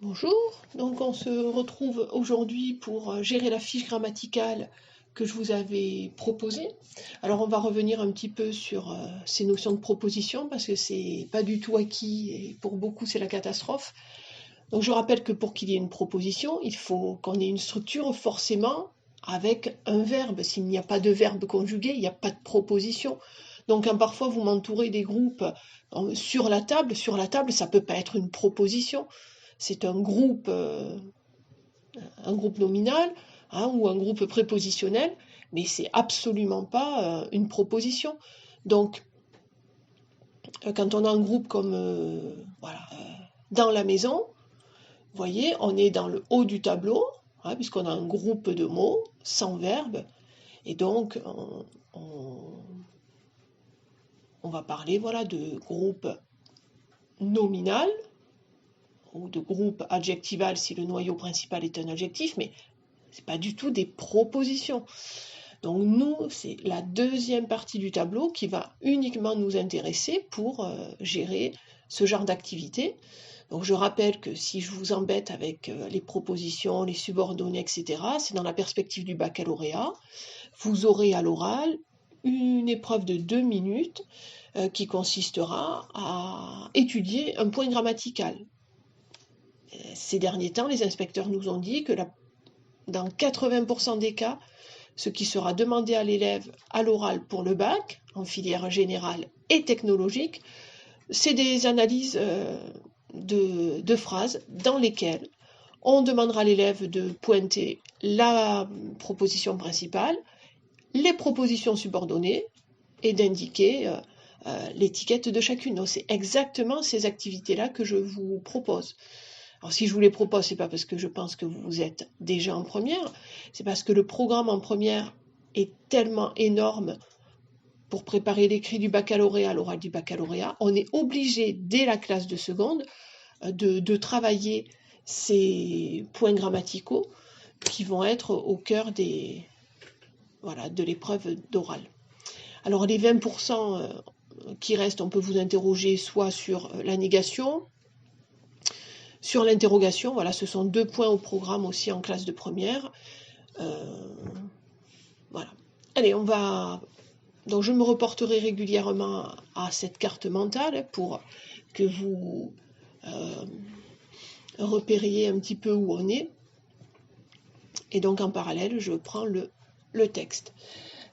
Bonjour, donc on se retrouve aujourd'hui pour gérer la fiche grammaticale que je vous avais proposée. Alors on va revenir un petit peu sur ces notions de proposition parce que c'est pas du tout acquis et pour beaucoup c'est la catastrophe. Donc je rappelle que pour qu'il y ait une proposition, il faut qu'on ait une structure forcément avec un verbe. S'il n'y a pas de verbe conjugué, il n'y a pas de proposition. Donc quand parfois vous m'entourez des groupes sur la table, ça peut pas être une proposition. C'est un groupe nominal, hein, ou un groupe prépositionnel, mais c'est absolument pas une proposition. Donc, quand on a un groupe comme voilà, dans la maison, vous voyez, on est dans le haut du tableau, hein, puisqu'on a un groupe de mots sans verbe, et donc on va parler voilà, de groupe nominal ou de groupe adjectival si le noyau principal est un adjectif, mais c'est pas du tout des propositions. Donc nous, c'est la deuxième partie du tableau qui va uniquement nous intéresser pour gérer ce genre d'activité. Donc je rappelle que si je vous embête avec les propositions, les subordonnés, etc., c'est dans la perspective du baccalauréat. Vous aurez à l'oral une épreuve de 2 minutes qui consistera à étudier un point grammatical. Ces derniers temps, les inspecteurs nous ont dit que dans 80% des cas, ce qui sera demandé à l'élève à l'oral pour le bac, en filière générale et technologique, c'est des analyses de phrases dans lesquelles on demandera à l'élève de pointer la proposition principale, les propositions subordonnées et d'indiquer l'étiquette de chacune. Donc c'est exactement ces activités-là que je vous propose. Alors si je vous les propose, c'est pas parce que je pense que vous êtes déjà en première, c'est parce que le programme en première est tellement énorme pour préparer l'écrit du baccalauréat, l'oral du baccalauréat. On est obligé, dès la classe de seconde, de travailler ces points grammaticaux qui vont être au cœur voilà, de l'épreuve d'oral. Alors les 20% qui restent, on peut vous interroger soit sur la négation, sur l'interrogation. Voilà, ce sont 2 points au programme aussi en classe de première. Voilà. Allez, donc je me reporterai régulièrement à cette carte mentale pour que vous repériez un petit peu où on est. Et donc en parallèle, je prends le texte.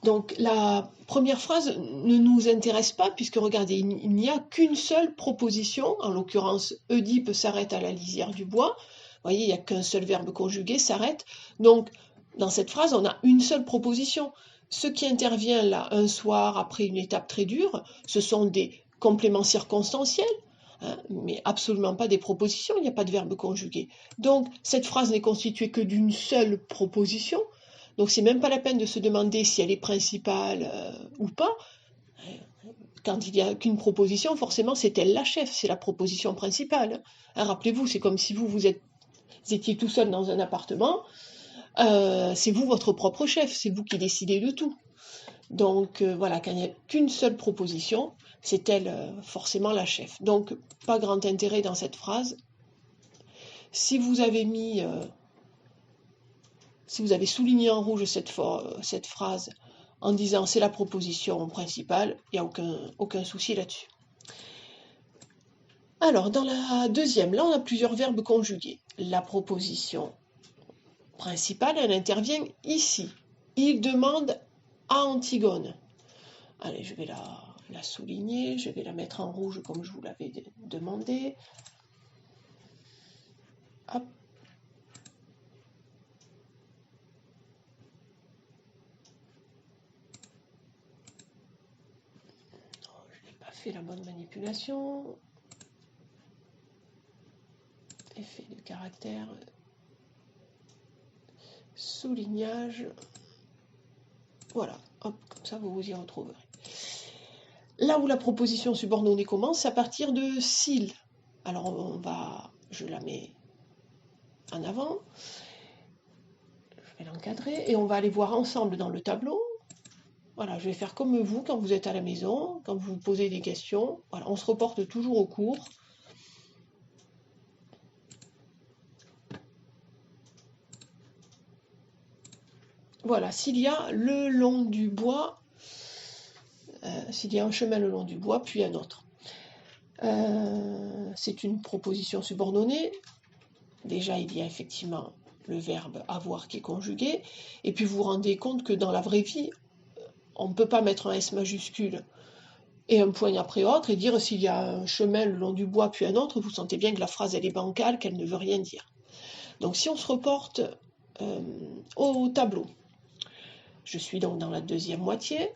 Donc la première phrase ne nous intéresse pas puisque regardez, il n'y a qu'une seule proposition, en l'occurrence Oedipe s'arrête à la lisière du bois. Vous voyez, il n'y a qu'un seul verbe conjugué, s'arrête. Donc dans cette phrase, on a une seule proposition. Ce qui intervient là un soir après une étape très dure, ce sont des compléments circonstanciels, hein, mais absolument pas des propositions, il n'y a pas de verbe conjugué. Donc cette phrase n'est constituée que d'une seule proposition. Donc c'est même pas la peine de se demander si elle est principale ou pas. Quand il n'y a qu'une proposition, forcément c'est elle la chef, c'est la proposition principale. Hein, rappelez-vous, c'est comme si vous étiez tout seul dans un appartement, c'est vous votre propre chef, c'est vous qui décidez de tout. Donc voilà, quand il n'y a qu'une seule proposition, c'est elle forcément la chef. Donc pas grand intérêt dans cette phrase. Si vous avez souligné en rouge cette phrase en disant c'est la proposition principale, il n'y a aucun souci là-dessus. Alors, dans la deuxième, là, on a plusieurs verbes conjugués. La proposition principale, elle intervient ici. Il demande à Antigone. Allez, je vais la souligner, je vais la mettre en rouge comme je vous l'avais demandé. Hop. Je n'ai pas fait la bonne manipulation. Effet de caractère. Soulignage. Voilà, hop, comme ça vous vous y retrouverez. Là où la proposition subordonnée commence, c'est à partir de s'il. Alors je la mets en avant, je vais l'encadrer et on va aller voir ensemble dans le tableau. Voilà, je vais faire comme vous quand vous êtes à la maison, quand vous vous posez des questions. Voilà, on se reporte toujours au cours. voilà, s'il y a le long du bois, s'il y a un chemin le long du bois, puis un autre. C'est une proposition subordonnée. Déjà, il y a effectivement le verbe avoir qui est conjugué. Et puis vous vous rendez compte que dans la vraie vie, on ne peut pas mettre un S majuscule et un point après autre et dire s'il y a un chemin le long du bois puis un autre, vous sentez bien que la phrase elle est bancale, qu'elle ne veut rien dire. Donc si on se reporte au tableau, je suis donc dans la deuxième moitié.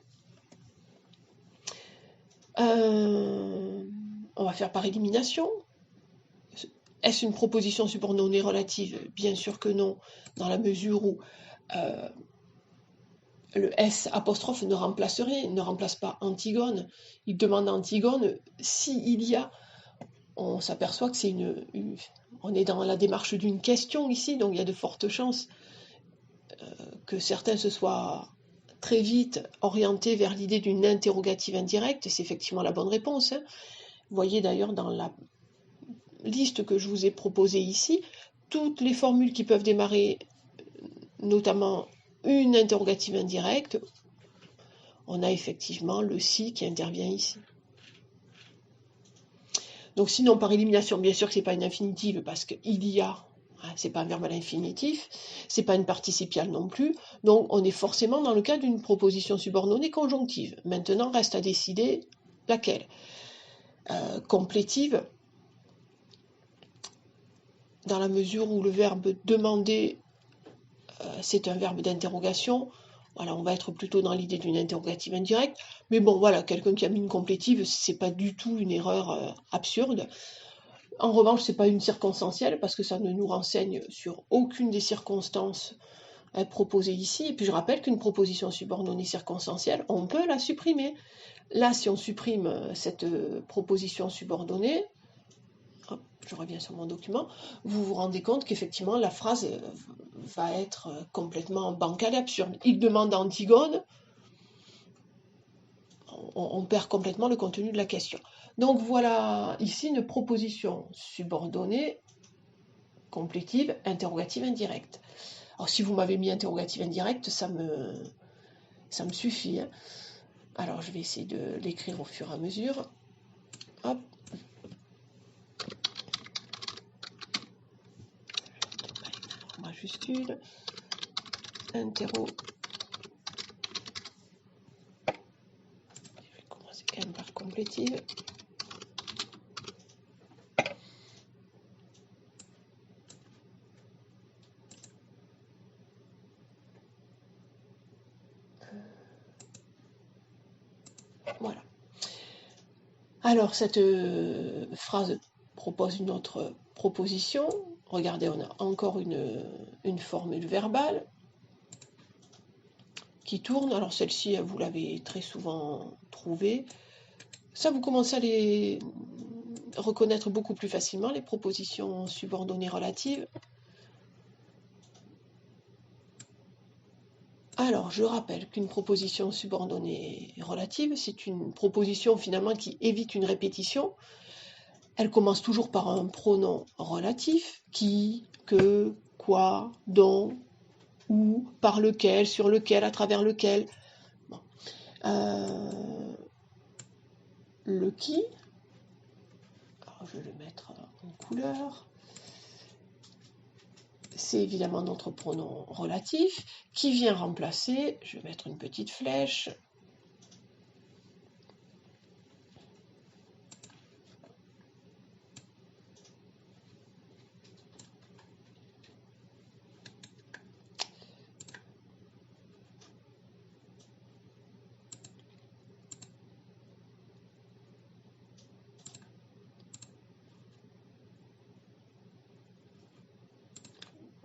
On va faire par élimination. Est-ce une proposition subordonnée relative? Bien sûr que non, dans la mesure où le S apostrophe ne remplace rien, il ne remplace pas Antigone. Il demande à Antigone s'il y a. On s'aperçoit que c'est on est dans la démarche d'une question ici, donc il y a de fortes chances que certains se soient très vite orientés vers l'idée d'une interrogative indirecte, et c'est effectivement la bonne réponse. Hein. Vous voyez d'ailleurs dans la liste que je vous ai proposée ici, toutes les formules qui peuvent démarrer, notamment une interrogative indirecte, on a effectivement le si qui intervient ici. Donc sinon, par élimination, bien sûr que c'est pas une infinitive, parce qu'il y a, hein, c'est pas un verbe à l'infinitif, c'est pas une participiale non plus, donc on est forcément dans le cas d'une proposition subordonnée conjonctive. Maintenant, reste à décider laquelle. Complétive, dans la mesure où le verbe demander, c'est un verbe d'interrogation, voilà, on va être plutôt dans l'idée d'une interrogative indirecte, mais bon, voilà, quelqu'un qui a mis une complétive, c'est pas du tout une erreur absurde. En revanche, c'est pas une circonstancielle, parce que ça ne nous renseigne sur aucune des circonstances proposées ici, et puis je rappelle qu'une proposition subordonnée circonstancielle, on peut la supprimer. Là, si on supprime cette proposition subordonnée, je reviens sur mon document, vous vous rendez compte qu'effectivement la phrase va être complètement bancale et absurde. Il demande à Antigone, on perd complètement le contenu de la question. Donc voilà ici une proposition subordonnée, complétive, interrogative indirecte. Alors si vous m'avez mis interrogative indirecte, ça me suffit. Hein. Alors je vais essayer de l'écrire au fur et à mesure. Hop. Majuscule, interro. Je vais commencer quand même par complétive. Voilà. Alors cette phrase propose une autre proposition. Regardez, on a encore une formule verbale qui tourne. Alors celle-ci, vous l'avez très souvent trouvée. Ça, vous commencez à les reconnaître beaucoup plus facilement, les propositions subordonnées relatives. Alors, je rappelle qu'une proposition subordonnée relative, c'est une proposition finalement qui évite une répétition. Elle commence toujours par un pronom relatif, qui, que, quoi, dont, où, par lequel, sur lequel, à travers lequel. Bon. Le qui, alors je vais le mettre en couleur, c'est évidemment notre pronom relatif, qui vient remplacer, je vais mettre une petite flèche,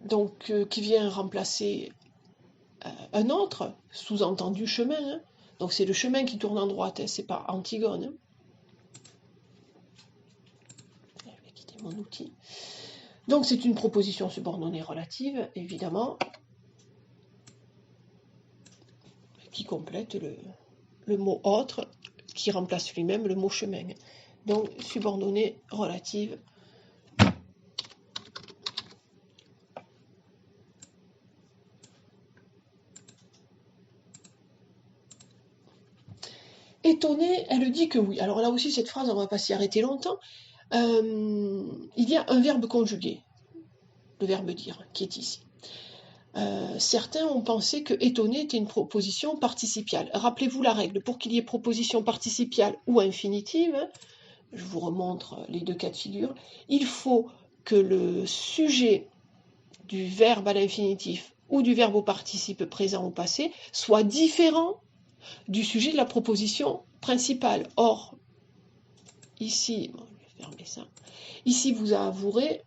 donc qui vient remplacer un autre, sous-entendu chemin. Hein. Donc c'est le chemin qui tourne en droite, hein, c'est pas Antigone. Hein. Je vais quitter mon outil. Donc c'est une proposition subordonnée relative, évidemment, qui complète le mot autre, qui remplace lui-même le mot chemin. Donc subordonnée relative. étonnée, elle dit que oui. Alors là aussi, cette phrase, on ne va pas s'y arrêter longtemps. Il y a un verbe conjugué, le verbe dire, qui est ici. Certains ont pensé que étonné était une proposition participiale. Rappelez-vous la règle, pour qu'il y ait proposition participiale ou infinitive, hein, je vous remontre les deux cas de figure, il faut que le sujet du verbe à l'infinitif ou du verbe au participe présent ou passé soit différent du sujet de la proposition principale. Or, ici, bon, je vais fermer ça, ici vous avouerez,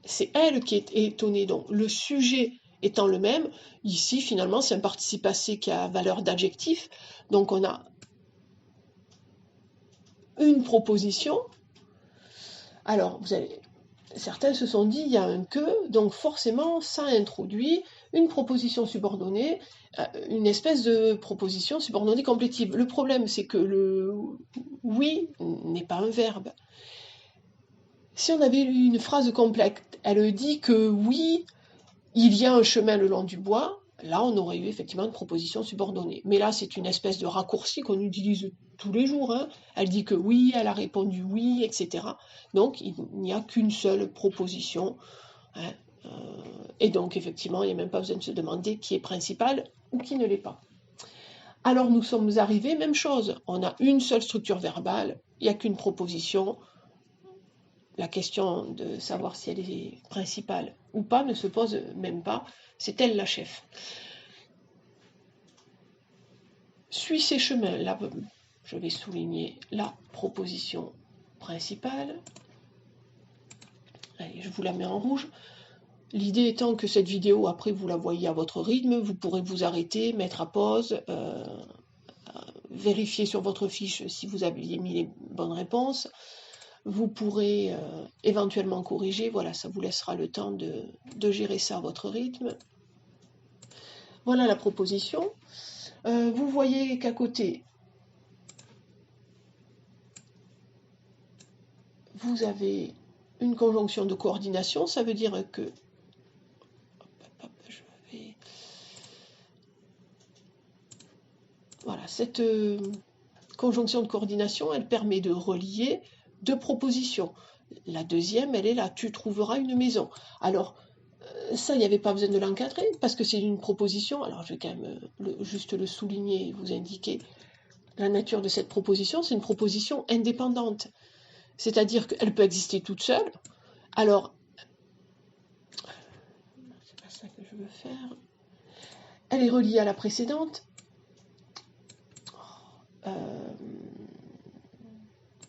c'est elle qui est étonnée, donc le sujet étant le même, ici finalement c'est un participe passé qui a valeur d'adjectif, donc on a une proposition. Alors certains se sont dit il y a un que, donc forcément ça introduit une proposition subordonnée, une espèce de proposition subordonnée complétive. Le problème c'est que le oui n'est pas un verbe. Si on avait une phrase complète, elle dit que oui, il y a un chemin le long du bois, là on aurait eu effectivement une proposition subordonnée. Mais là c'est une espèce de raccourci qu'on utilise tous les jours. Hein. Elle dit que oui, elle a répondu oui, etc. Donc il n'y a qu'une seule proposition. Hein. Et donc effectivement il n'y a même pas besoin de se demander qui est principal ou qui ne l'est pas. Alors nous sommes arrivés, même chose, on a une seule structure verbale, il n'y a qu'une proposition. La question de savoir si elle est principale ou pas ne se pose même pas. C'est elle la chef. Suis ses chemins. Là, je vais souligner la proposition principale. Allez, je vous la mets en rouge. L'idée étant que cette vidéo, après, vous la voyez à votre rythme. Vous pourrez vous arrêter, mettre à pause, vérifier sur votre fiche si vous aviez mis les bonnes réponses. Vous pourrez éventuellement corriger, voilà, ça vous laissera le temps de gérer ça à votre rythme. Voilà la proposition. Vous voyez qu'à côté, vous avez une conjonction de coordination, ça veut dire que voilà, cette conjonction de coordination, elle permet de relier deux propositions. La deuxième, elle est là, tu trouveras une maison. Alors, ça, il n'y avait pas besoin de l'encadrer, parce que c'est une proposition. Alors, je vais quand même juste le souligner et vous indiquer la nature de cette proposition. C'est une proposition indépendante. C'est-à-dire qu'elle peut exister toute seule. Alors, c'est pas ça que je veux faire. Elle est reliée à la précédente.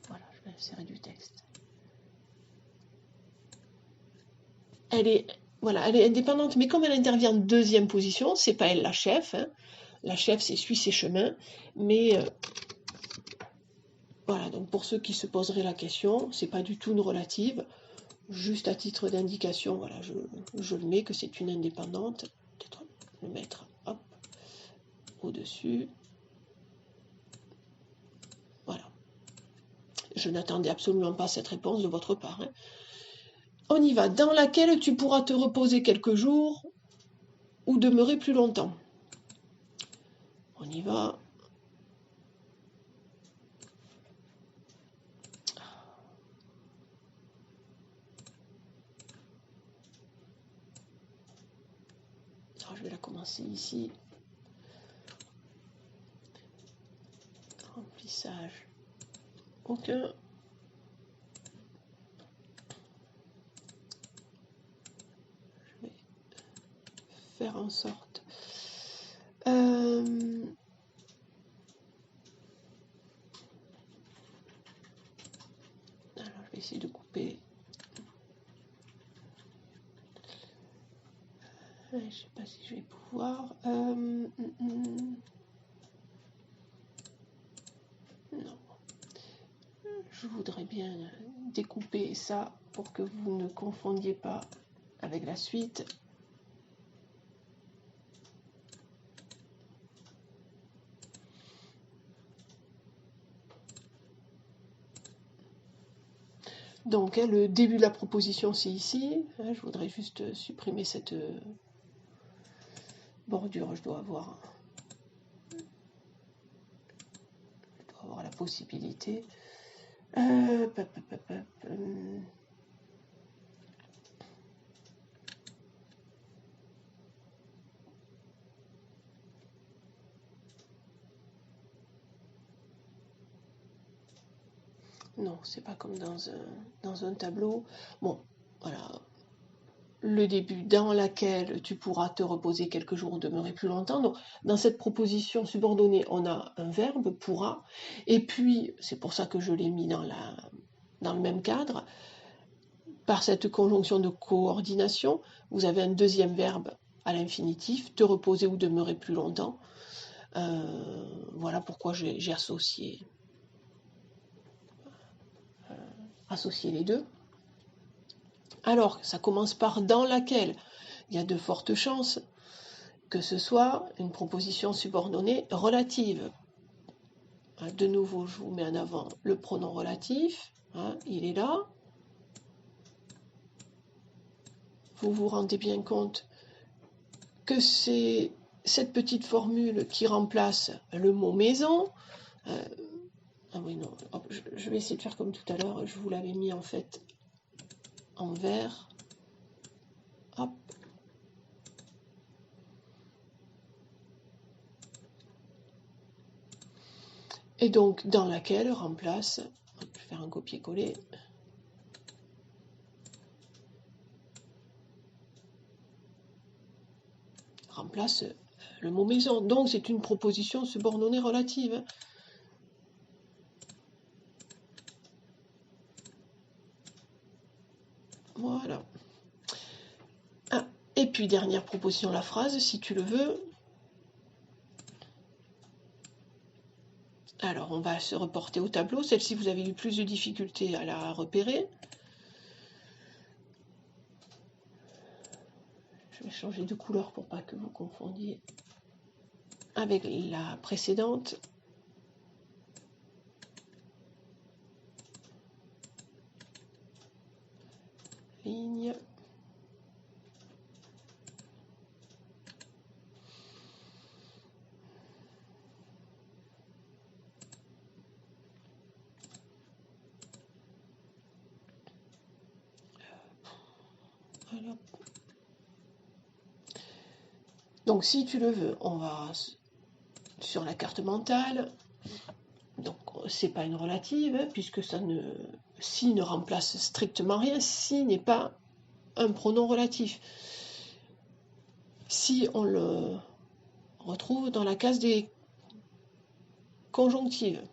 Voilà, je vais insérer du texte. Elle est indépendante, mais comme elle intervient en deuxième position, c'est pas elle la chef. Hein. La chef, c'est suit ses chemins. Mais voilà, donc pour ceux qui se poseraient la question, c'est pas du tout une relative. Juste à titre d'indication, voilà, je le mets que c'est une indépendante. Peut-être le mettre, hop, au-dessus. Voilà. Je n'attendais absolument pas cette réponse de votre part. Hein. On y va. Dans laquelle tu pourras te reposer quelques jours ou demeurer plus longtemps. On y va. Alors, je vais la commencer ici. Remplissage. Aucun. Je vais faire en sorte. Alors, je vais essayer de couper. Je ne sais pas si je vais pouvoir. Non. Je voudrais bien découper ça pour que vous ne confondiez pas avec la suite. Donc, hein, le début de la proposition, c'est ici. Hein, je voudrais juste supprimer cette bordure. Je dois avoir possibilité. Non, c'est pas comme dans un tableau. Bon, voilà. Le début dans laquelle tu pourras te reposer quelques jours ou demeurer plus longtemps. Donc, dans cette proposition subordonnée, on a un verbe, pourra, et puis, c'est pour ça que je l'ai mis dans le même cadre, par cette conjonction de coordination, vous avez un deuxième verbe à l'infinitif, te reposer ou demeurer plus longtemps. Voilà pourquoi j'ai associé les deux. Alors, ça commence par dans laquelle. Il y a de fortes chances que ce soit une proposition subordonnée relative. De nouveau, je vous mets en avant le pronom relatif. Il est là. Vous vous rendez bien compte que c'est cette petite formule qui remplace le mot maison. Ah oui, non. Hop, je vais essayer de faire comme tout à l'heure. Je vous l'avais mis en fait en vert. Hop. Et donc, dans laquelle remplace, je vais faire un copier-coller, remplace le mot maison. Donc, c'est une proposition subordonnée relative. Voilà. Ah, et puis, dernière proposition, la phrase, si tu le veux. Alors, on va se reporter au tableau. Celle-ci, vous avez eu plus de difficultés à la repérer. Je vais changer de couleur pour pas que vous confondiez avec la précédente. Ligne. Voilà. Donc, si tu le veux, on va sur la carte mentale. Donc, c'est pas une relative, puisque ça si ne remplace strictement rien. Si n'est pas un pronom relatif. Si on le retrouve dans la case des conjonctives.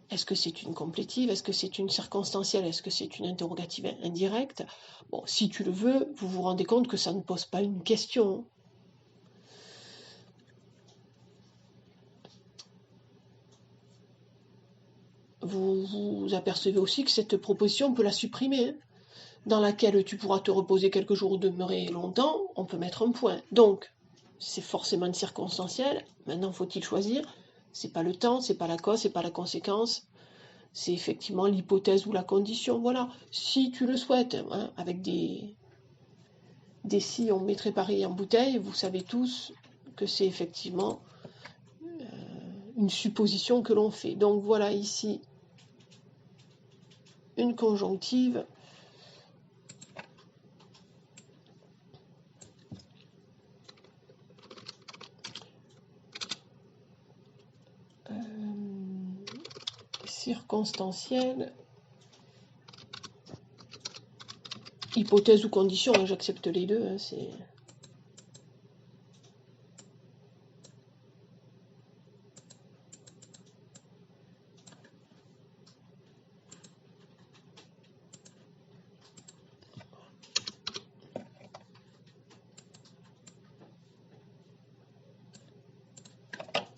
Est-ce que c'est une complétive? Est-ce que c'est une circonstancielle? Est-ce que c'est une interrogative indirecte? Bon, si tu le veux, vous vous rendez compte que ça ne pose pas une question. Vous apercevez aussi que cette proposition, on peut la supprimer, dans laquelle tu pourras te reposer quelques jours ou demeurer longtemps, on peut mettre un point. Donc, c'est forcément une circonstancielle. Maintenant, faut-il choisir? C'est pas le temps, c'est pas la cause, c'est pas la conséquence. C'est effectivement l'hypothèse ou la condition. Voilà. Si tu le souhaites, avec des si on mettrait pareil en bouteille, vous savez tous que c'est effectivement une supposition que l'on fait. Donc voilà ici une conjonctive. Circonstancielle. Hypothèse ou condition, j'accepte les deux. C'est...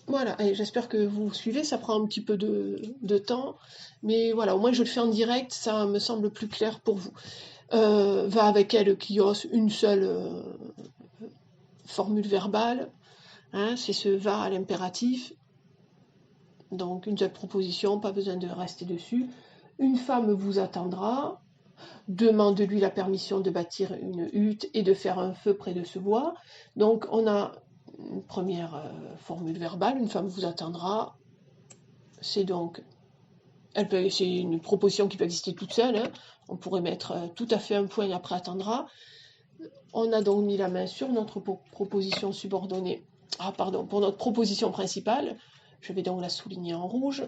Voilà, et j'espère que vous suivez, ça prend un petit peu de temps, mais voilà, au moins je le fais en direct, ça me semble plus clair pour vous. Va avec elle qui ose une seule formule verbale, c'est ce va à l'impératif, donc une seule proposition, pas besoin de rester dessus. Une femme vous attendra, demande-lui la permission de bâtir une hutte et de faire un feu près de ce bois. Donc on a une première formule verbale, une femme vous attendra, c'est donc, c'est une proposition qui peut exister toute seule, hein. On pourrait mettre tout à fait un point et après attendra. On a donc mis la main sur notre proposition subordonnée. Ah pardon, pour notre proposition principale, je vais donc la souligner en rouge.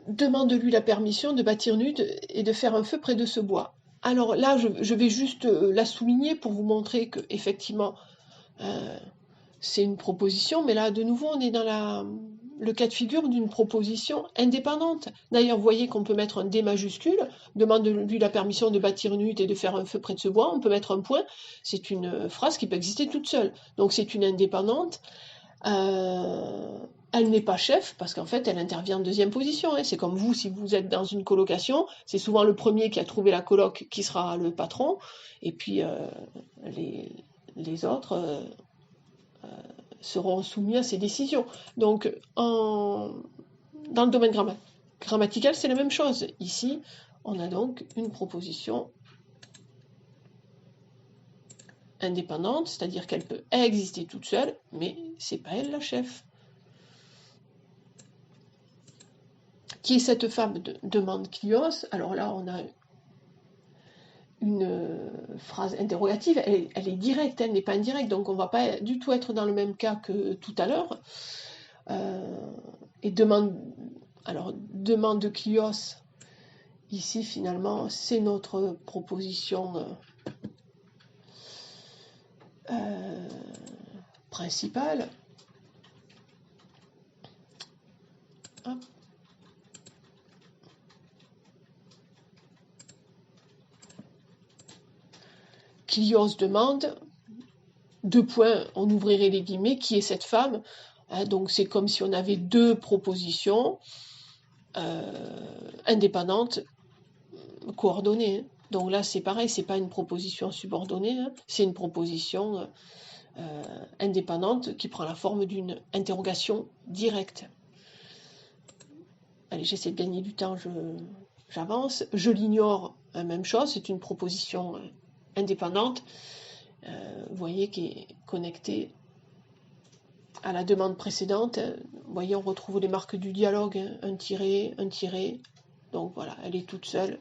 Demande-lui la permission de bâtir une hutte et de faire un feu près de ce bois. Alors là, je vais juste la souligner pour vous montrer que effectivement c'est une proposition, mais là de nouveau on est dans le cas de figure d'une proposition indépendante. D'ailleurs, vous voyez qu'on peut mettre un D majuscule, demande-lui la permission de bâtir une hutte et de faire un feu près de ce bois, on peut mettre un point, c'est une phrase qui peut exister toute seule. Donc c'est une indépendante. Elle n'est pas chef parce qu'en fait elle intervient en deuxième position, hein. C'est comme vous, si vous êtes dans une colocation, c'est souvent le premier qui a trouvé la coloc qui sera le patron, et puis les autres seront soumis à ses décisions. Donc dans le domaine grammatical, c'est la même chose. Ici, on a donc une proposition indépendante, c'est-à-dire qu'elle peut exister toute seule, mais c'est pas elle la chef. Qui est cette femme demande Clios. Alors là, on a une phrase interrogative, elle est directe, elle n'est pas indirecte, donc on ne va pas du tout être dans le même cas que tout à l'heure. Et demande de Clios, ici finalement, c'est notre proposition principale. Hop. Clios demande, deux points, on ouvrirait les guillemets, qui est cette femme? Donc c'est comme si on avait deux propositions indépendantes, coordonnées, hein. Donc là c'est pareil, c'est pas une proposition subordonnée, hein, c'est une proposition indépendante qui prend la forme d'une interrogation directe. Allez, j'essaie de gagner du temps, j'avance. Je l'ignore, même chose, c'est une proposition indépendante, vous voyez, qui est connectée à la demande précédente. Vous voyez, on retrouve les marques du dialogue, hein, un tiré, donc voilà, elle est toute seule.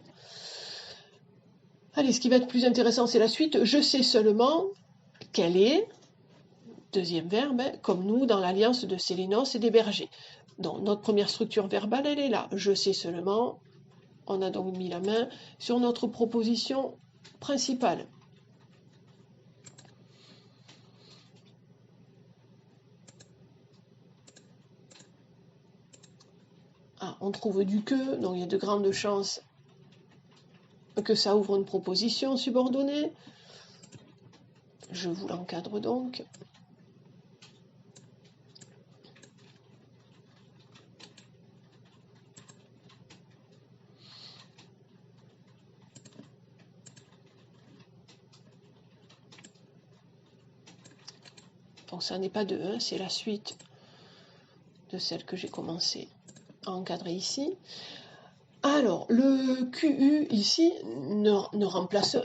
Allez, ce qui va être plus intéressant, c'est la suite. Je sais seulement qu'elle est, deuxième verbe, hein, comme nous, dans l'alliance de Sélénos et des bergers. Donc, notre première structure verbale, elle est là. Je sais seulement, on a donc mis la main sur notre proposition principale. Ah, on trouve du que, donc il y a de grandes chances que ça ouvre une proposition subordonnée. Je vous l'encadre donc. Donc ça n'est pas de 1, c'est la suite de celle que j'ai commencé à encadrer ici. Alors, le QU ici ne remplace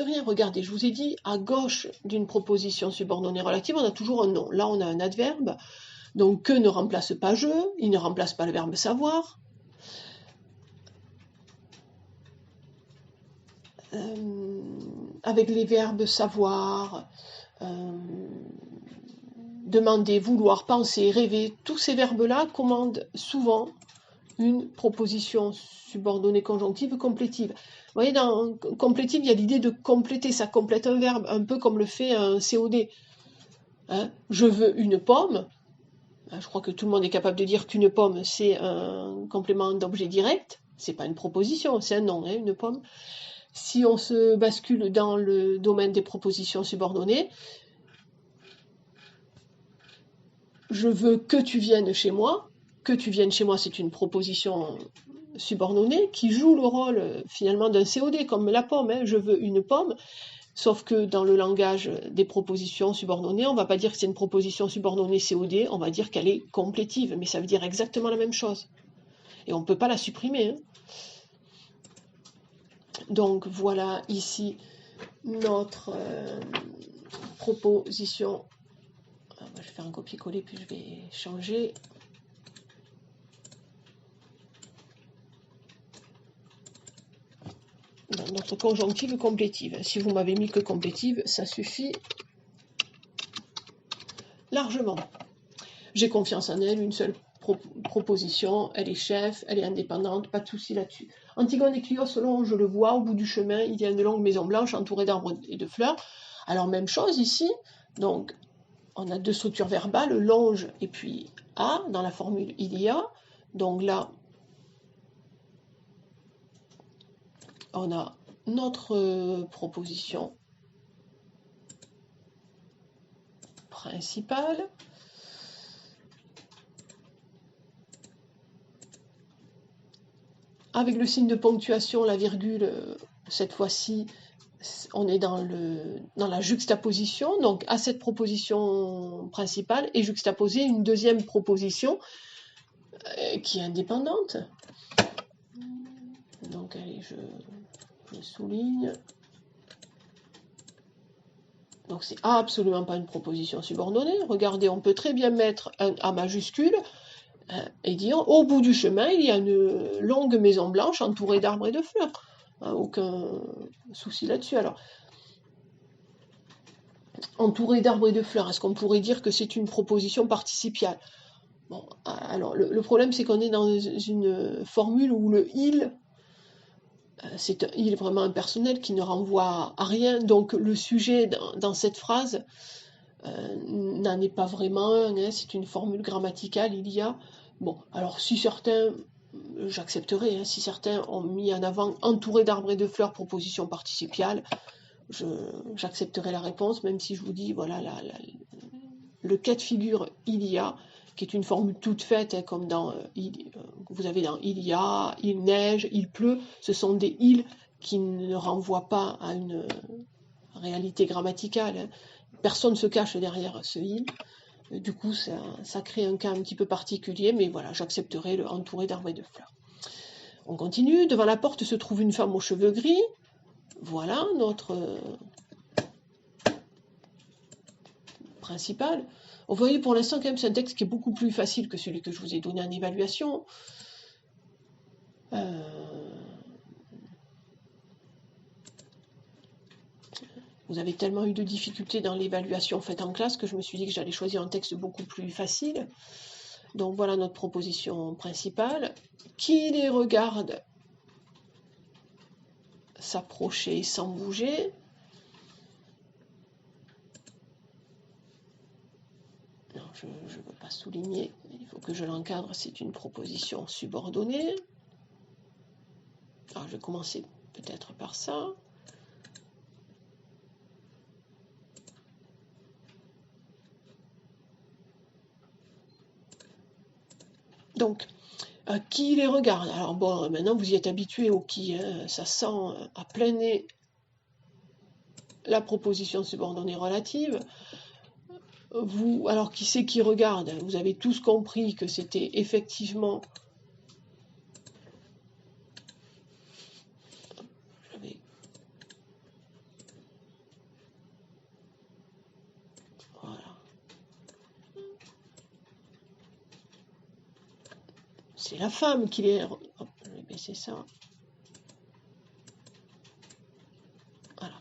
rien. Regardez, je vous ai dit, à gauche d'une proposition subordonnée relative, on a toujours un nom. Là, on a un adverbe. Donc, que ne remplace pas je, il ne remplace pas le verbe savoir. Avec les verbes savoir, demander, vouloir, penser, rêver, tous ces verbes-là commandent souvent une proposition subordonnée conjonctive complétive. Vous voyez, dans complétive, il y a l'idée de compléter, ça complète un verbe, un peu comme le fait un COD. Hein, je veux une pomme. Je crois que tout le monde est capable de dire qu'une pomme, c'est un complément d'objet direct. C'est pas une proposition, c'est un nom, hein, une pomme. Si on se bascule dans le domaine des propositions subordonnées, je veux que tu viennes chez moi. Que tu viennes chez moi, c'est une proposition subordonnée qui joue le rôle finalement d'un COD, comme la pomme, hein. Je veux une pomme, sauf que dans le langage des propositions subordonnées, on ne va pas dire que c'est une proposition subordonnée COD, on va dire qu'elle est complétive, mais ça veut dire exactement la même chose. Et on ne peut pas la supprimer, hein. Donc voilà ici notre proposition. Je vais faire un copier-coller puis je vais changer. Notre conjonctive complétive. Si vous m'avez mis que complétive, ça suffit largement. J'ai confiance en elle, une seule proposition, elle est chef, elle est indépendante, pas de souci là-dessus. Antigone et Clio, selon je le vois, au bout du chemin, il y a une longue maison blanche entourée d'arbres et de fleurs. Alors même chose ici, donc on a deux structures verbales, longe et puis a, dans la formule il y a. Donc là, on a notre proposition principale. Avec le signe de ponctuation, la virgule, cette fois-ci, on est dans la juxtaposition. Donc à cette proposition principale est juxtaposée une deuxième proposition qui est indépendante. Donc allez, je souligne. Donc c'est absolument pas une proposition subordonnée. Regardez, on peut très bien mettre un A majuscule et dire au bout du chemin, il y a une longue maison blanche entourée d'arbres et de fleurs. Aucun souci là-dessus. Alors, entourée d'arbres et de fleurs, est-ce qu'on pourrait dire que c'est une proposition participiale? Bon, alors le problème c'est qu'on est dans une formule où le il, c'est un il vraiment impersonnel qui ne renvoie à rien, donc le sujet dans cette phrase n'en est pas vraiment un, hein, c'est une formule grammaticale, il y a. Bon, alors si certains, j'accepterai, hein, si certains ont mis en avant entouré d'arbres et de fleurs, proposition participiale, j'accepterai la réponse, même si je vous dis, voilà, le cas de figure il y a, qui est une formule toute faite, hein, comme dans vous avez dans il y a, il neige, il pleut, ce sont des il qui ne renvoient pas à une réalité grammaticale. Hein. Personne ne se cache derrière ce il. Du coup, ça crée un cas un petit peu particulier, mais voilà, j'accepterai le entouré d'arbres et de fleurs. On continue. Devant la porte se trouve une femme aux cheveux gris. Voilà notre principal. Vous voyez, pour l'instant, quand même, c'est un texte qui est beaucoup plus facile que celui que je vous ai donné en évaluation. Vous avez tellement eu de difficultés dans l'évaluation faite en classe que je me suis dit que j'allais choisir un texte beaucoup plus facile. Donc voilà notre proposition principale. Qui les regarde s'approcher sans bouger. Non, je ne veux pas souligner, il faut que je l'encadre, c'est une proposition subordonnée. Alors je vais commencer peut-être par ça. Donc, qui les regarde? Alors bon, maintenant vous y êtes habitué au qui, hein, ça sent à plein nez la proposition subordonnée relative. Vous, alors qui c'est qui regarde? Vous avez tous compris que c'était effectivement... Voilà. C'est la femme qui les... Hop, je vais baisser ça. Voilà.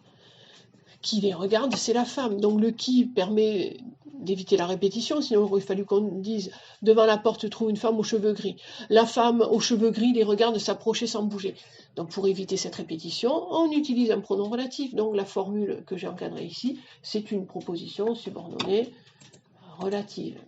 Qui les regarde, c'est la femme. Donc le qui permet d'éviter la répétition, sinon il aurait fallu qu'on dise devant la porte se trouve une femme aux cheveux gris. La femme aux cheveux gris les regarde s'approcher sans bouger. Donc pour éviter cette répétition, on utilise un pronom relatif. Donc la formule que j'ai encadrée ici, c'est une proposition subordonnée relative.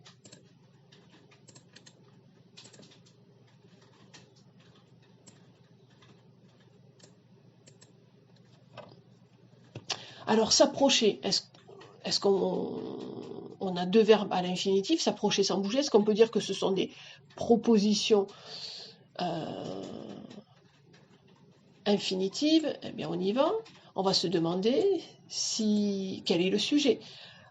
Alors s'approcher, est-ce qu'on a deux verbes à l'infinitif, s'approcher sans bouger? Est-ce qu'on peut dire que ce sont des propositions infinitives? Eh bien, on y va. On va se demander quel est le sujet.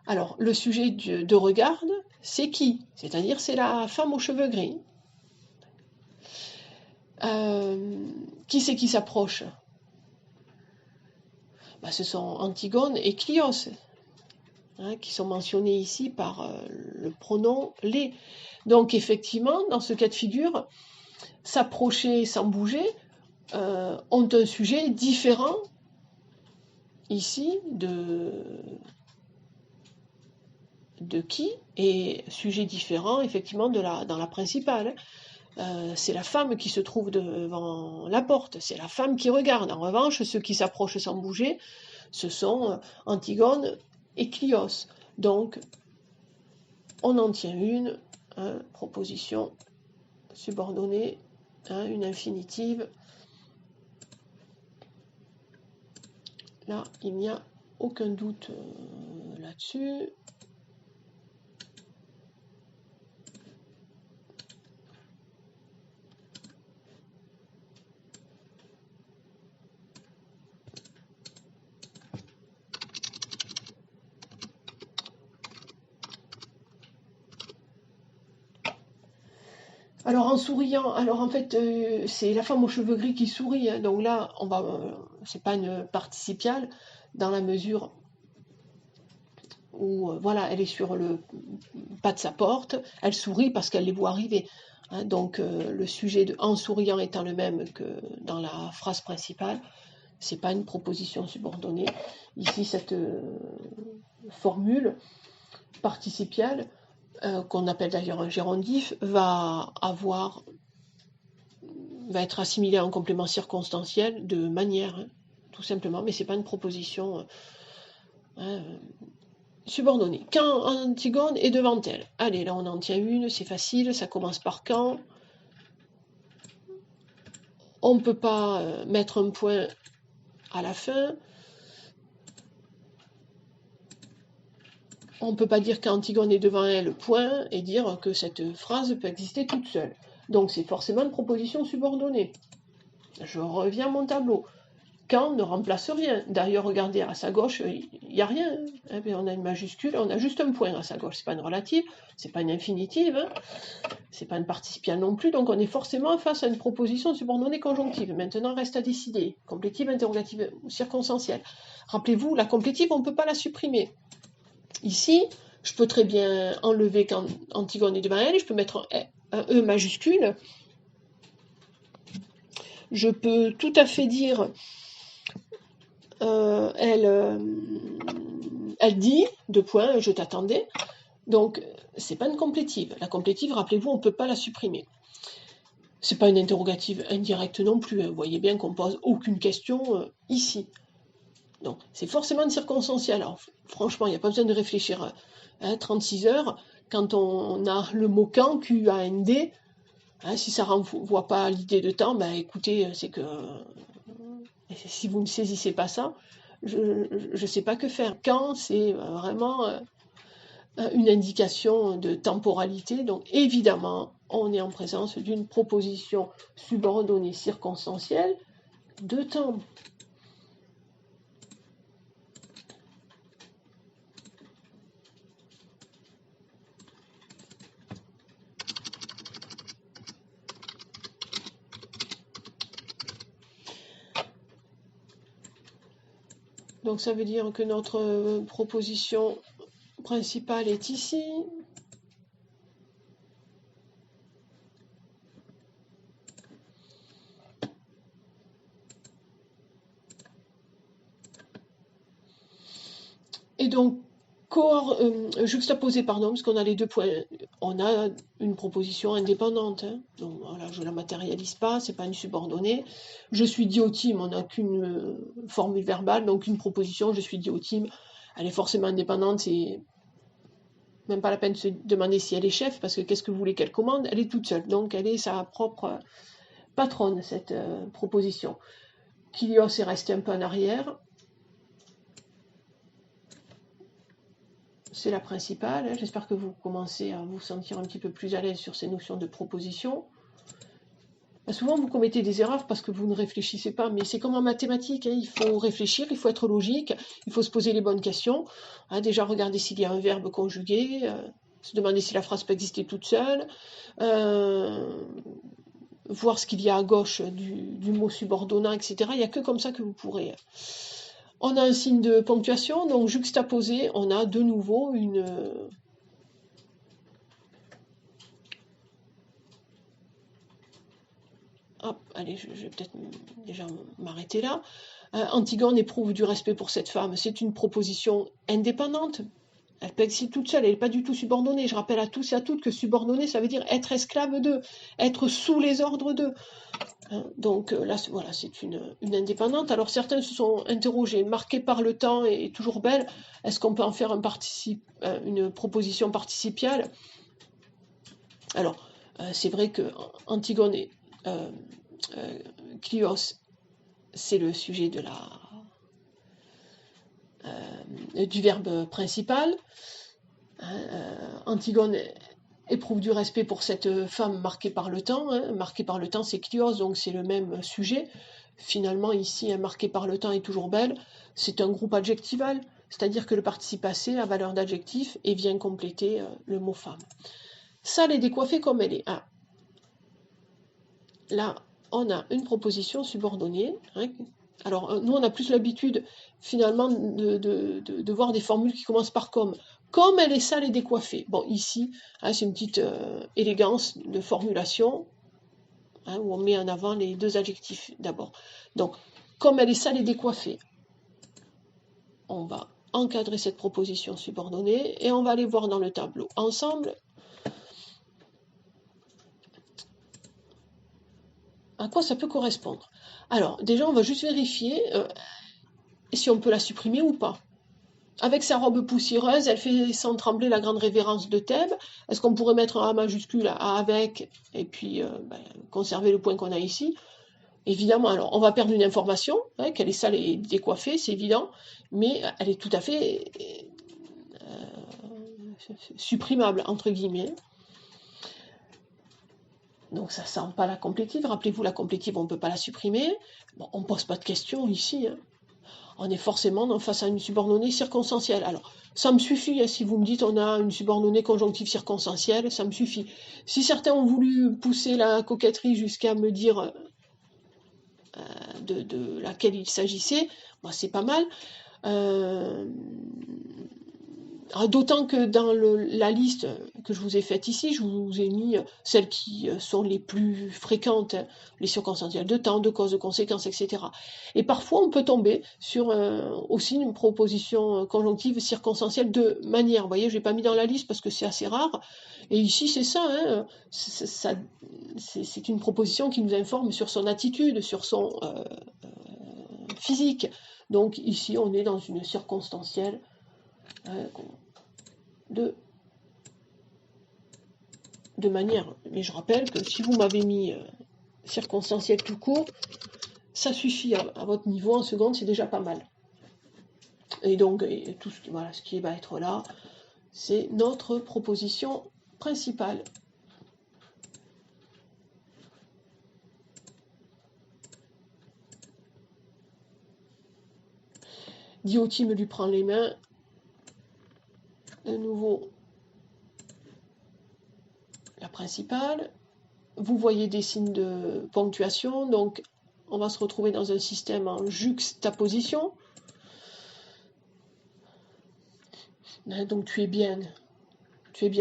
Alors, le sujet de regarde, c'est qui? C'est-à-dire, c'est la femme aux cheveux gris. Qui c'est qui s'approche? bah, ce sont Antigone et Clios, hein, qui sont mentionnés ici par le pronom les. Donc effectivement, dans ce cas de figure, s'approcher sans bouger ont un sujet différent ici de qui, et sujet différent effectivement dans la principale. C'est la femme qui se trouve devant la porte, c'est la femme qui regarde. En revanche, ceux qui s'approchent sans bouger, ce sont Antigone et Clios. Donc, on en tient une, hein, proposition subordonnée, hein, une infinitive. Là, il n'y a aucun doute là-dessus. Alors en souriant, alors en fait c'est la femme aux cheveux gris qui sourit, hein, donc là c'est pas une participiale dans la mesure où voilà, elle est sur le pas de sa porte, elle sourit parce qu'elle les voit arriver, hein, donc le sujet de en souriant étant le même que dans la phrase principale, c'est pas une proposition subordonnée. Ici cette formule participiale qu'on appelle d'ailleurs un gérondif, va être assimilé à un complément circonstanciel de manière, hein, tout simplement, mais c'est pas une proposition subordonnée. Quand Antigone est devant elle. Allez, là on en tient une, c'est facile, ça commence par quand. On ne peut pas mettre un point à la fin. On ne peut pas dire qu'Antigone est devant elle, point, et dire que cette phrase peut exister toute seule. Donc c'est forcément une proposition subordonnée. Je reviens à mon tableau. Quand ne remplace rien. D'ailleurs, regardez, à sa gauche, il n'y a rien. Hein. On a une majuscule, on a juste un point à sa gauche. C'est pas une relative, c'est pas une infinitive, hein. C'est pas une participiale non plus. Donc on est forcément face à une proposition subordonnée conjonctive. Maintenant, reste à décider. Complétive, interrogative ou circonstancielle. Rappelez-vous, la complétive, on ne peut pas la supprimer. Ici, je peux très bien enlever quand Antigone est devant elle, et je peux mettre un E majuscule. Je peux tout à fait dire elle dit, deux points, je t'attendais. Donc, c'est pas une complétive. La complétive, rappelez-vous, on ne peut pas la supprimer. C'est pas une interrogative indirecte non plus. Hein. Vous voyez bien qu'on pose aucune question ici. Donc, c'est forcément une circonstancielle. Alors, franchement, il n'y a pas besoin de réfléchir 36 heures. Quand on a le mot quand, Q-A-N-D, hein, si ça ne renvoie pas l'idée de temps, ben écoutez, c'est que si vous ne saisissez pas ça, je ne sais pas que faire. Quand, c'est vraiment une indication de temporalité. Donc évidemment, on est en présence d'une proposition subordonnée circonstancielle de temps. Donc ça veut dire que notre proposition principale est ici. Et donc, juxtaposé, pardon, parce qu'on a les deux points, on a une proposition indépendante. Hein. Donc voilà, je ne la matérialise pas, c'est pas une subordonnée. Je suis diotime, on n'a qu'une formule verbale, donc une proposition, je suis diotime, elle est forcément indépendante, c'est même pas la peine de se demander si elle est chef, parce que qu'est-ce que vous voulez qu'elle commande? Elle est toute seule, donc elle est sa propre patronne, cette proposition. Kylios est resté un peu en arrière. C'est la principale. Hein. J'espère que vous commencez à vous sentir un petit peu plus à l'aise sur ces notions de proposition. Souvent, vous commettez des erreurs parce que vous ne réfléchissez pas, mais c'est comme en mathématiques, hein. Il faut réfléchir, il faut être logique, il faut se poser les bonnes questions. Hein, déjà, regarder s'il y a un verbe conjugué, se demander si la phrase peut exister toute seule, voir ce qu'il y a à gauche du mot subordonnant, etc. Il n'y a que comme ça que vous pourrez On a un signe de ponctuation, donc juxtaposé, on a de nouveau une... Hop, allez, je vais peut-être déjà m'arrêter là. Antigone éprouve du respect pour cette femme. C'est une proposition indépendante. Elle peut exister toute seule, elle n'est pas du tout subordonnée. Je rappelle à tous et à toutes que subordonnée, ça veut dire être esclave d'eux, être sous les ordres d'eux. Donc là, voilà, c'est une indépendante. Alors certains se sont interrogés, marquée par le temps et toujours belle, est-ce qu'on peut en faire une proposition participiale? Alors, c'est vrai que Antigone et Clyos, c'est le sujet du verbe principal. Antigone éprouve du respect pour cette femme marquée par le temps. Marquée par le temps, c'est Clyos, donc c'est le même sujet. Finalement, ici, marquée par le temps est toujours belle. C'est un groupe adjectival, c'est-à-dire que le participe passé a valeur d'adjectif et vient compléter le mot femme. Sale et décoiffée comme elle est. Ah. Là, on a une proposition subordonnée. Alors, nous, on a plus l'habitude, finalement, de voir des formules qui commencent par comme. Comme elle est sale et décoiffée. Bon, ici, c'est une petite élégance de formulation, où on met en avant les deux adjectifs d'abord. Donc, comme elle est sale et décoiffée, on va encadrer cette proposition subordonnée et on va aller voir dans le tableau ensemble à quoi ça peut correspondre. Alors, déjà, on va juste vérifier si on peut la supprimer ou pas. Avec sa robe poussiéreuse, elle fait sans trembler la grande révérence de Thèbes. Est-ce qu'on pourrait mettre un A majuscule à avec et puis conserver le point qu'on a ici? Évidemment, alors on va perdre une information, qu'elle est sale et décoiffée, c'est évident, mais elle est tout à fait supprimable, entre guillemets. Donc ça sent pas la complétive. Rappelez-vous, la complétive, on ne peut pas la supprimer. Bon, on ne pose pas de questions ici. On est forcément face à une subordonnée circonstancielle. Alors, ça me suffit, si vous me dites on a une subordonnée conjonctive circonstancielle, ça me suffit. Si certains ont voulu pousser la coquetterie jusqu'à me dire de laquelle il s'agissait, moi c'est pas mal. D'autant que dans la liste que je vous ai faite ici, je vous ai mis celles qui sont les plus fréquentes, les circonstancielles de temps, de cause, de conséquences, etc. Et parfois, on peut tomber sur aussi une proposition conjonctive circonstancielle de manière. Vous voyez, je n'ai pas mis dans la liste parce que c'est assez rare. Et ici, c'est ça, c'est une proposition qui nous informe sur son attitude, sur son physique. Donc ici, on est dans une circonstancielle de manière. Mais je rappelle que si vous m'avez mis circonstanciel tout court, ça suffit à votre niveau en seconde, c'est déjà pas mal. Et donc, tout ce qui va être là, c'est notre proposition principale. Diotime lui prend les mains. De nouveau, la principale. Vous voyez des signes de ponctuation, donc on va se retrouver dans un système en juxtaposition. Donc tu es bien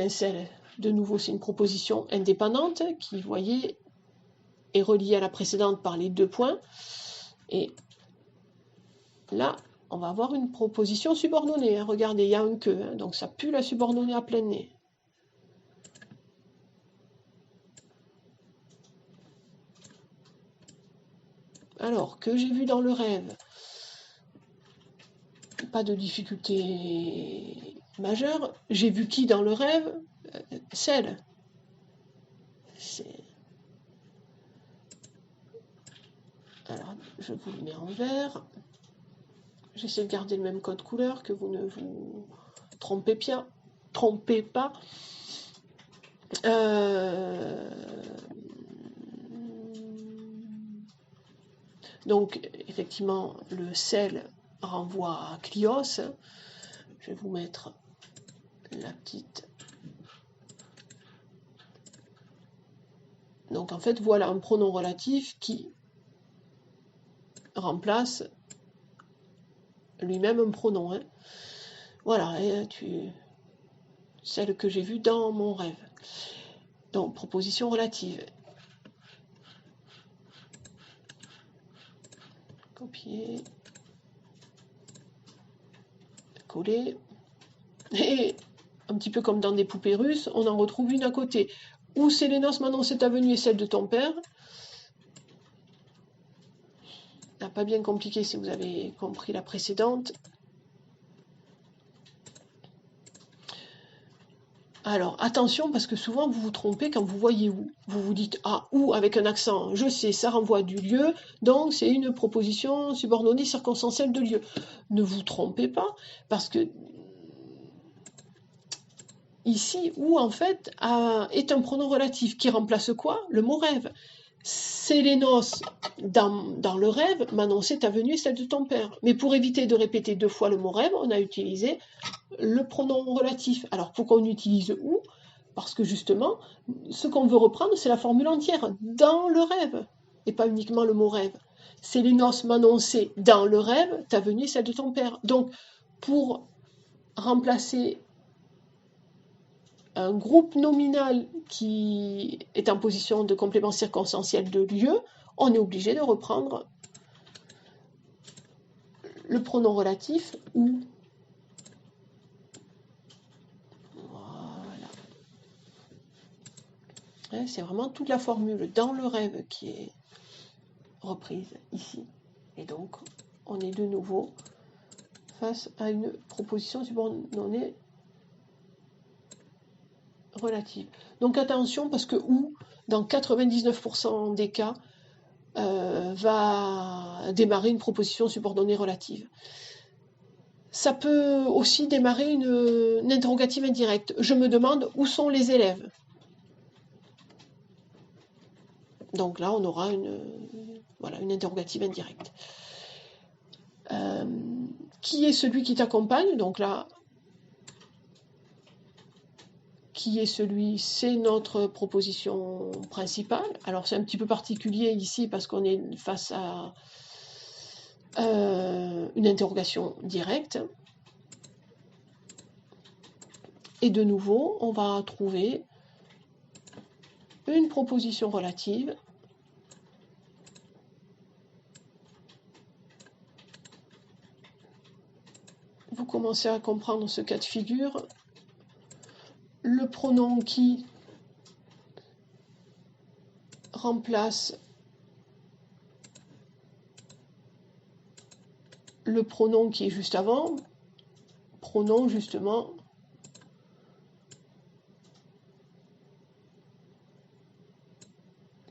celle. De nouveau, c'est une proposition indépendante qui, vous voyez, est reliée à la précédente par les deux points. Et là, on va avoir une proposition subordonnée. Regardez, il y a un que, donc ça pue la subordonnée à plein nez. Alors, que j'ai vu dans le rêve, pas de difficulté majeure. J'ai vu qui dans le rêve? Celle. Alors, je vous le mets en vert. J'essaie de garder le même code couleur, que vous ne vous trompez pas. Donc, effectivement, le sel renvoie à Clyos. Je vais vous mettre la petite. Donc, en fait, voilà un pronom relatif qui remplace lui-même un pronom. Hein. Voilà, celle que j'ai vue dans mon rêve. Donc, proposition relative. Copier. Coller. Et un petit peu comme dans des poupées russes, on en retrouve une à côté. Où c'est les noces, maintenant c'est ta venue et celle de ton père. Pas bien compliqué si vous avez compris la précédente. Alors, attention, parce que souvent, vous vous trompez quand vous voyez où. Vous vous dites, ah, où, avec un accent, je sais, ça renvoie du lieu, donc c'est une proposition subordonnée circonstancielle de lieu. Ne vous trompez pas, parce que ici, où, en fait, est un pronom relatif qui remplace quoi? Le mot rêve. C'est les noces dans le rêve, Manon, c'est ta venue et celle de ton père. Mais pour éviter de répéter 2 fois le mot rêve, on a utilisé le pronom relatif. Alors pourquoi on utilise où? Parce que justement, ce qu'on veut reprendre, c'est la formule entière, dans le rêve, et pas uniquement le mot rêve. C'est les noces, Manon, c'est dans le rêve, ta venue et celle de ton père. Donc, pour remplacer un groupe nominal qui est en position de complément circonstanciel de lieu, on est obligé de reprendre le pronom relatif ou. Voilà. C'est vraiment toute la formule dans le rêve qui est reprise ici. Et donc, on est de nouveau face à une proposition subordonnée relative. Donc attention, parce que ou, dans 99% des cas, va démarrer une proposition subordonnée relative. Ça peut aussi démarrer une interrogative indirecte. Je me demande où sont les élèves. Donc là, on aura une interrogative indirecte. Qui est celui qui t'accompagne? Donc là, qui est celui? C'est notre proposition principale. Alors c'est un petit peu particulier ici parce qu'on est face à une interrogation directe. Et de nouveau, on va trouver une proposition relative vous commencez à comprendre ce cas de figure. Le pronom qui remplace le pronom qui est juste avant, pronom justement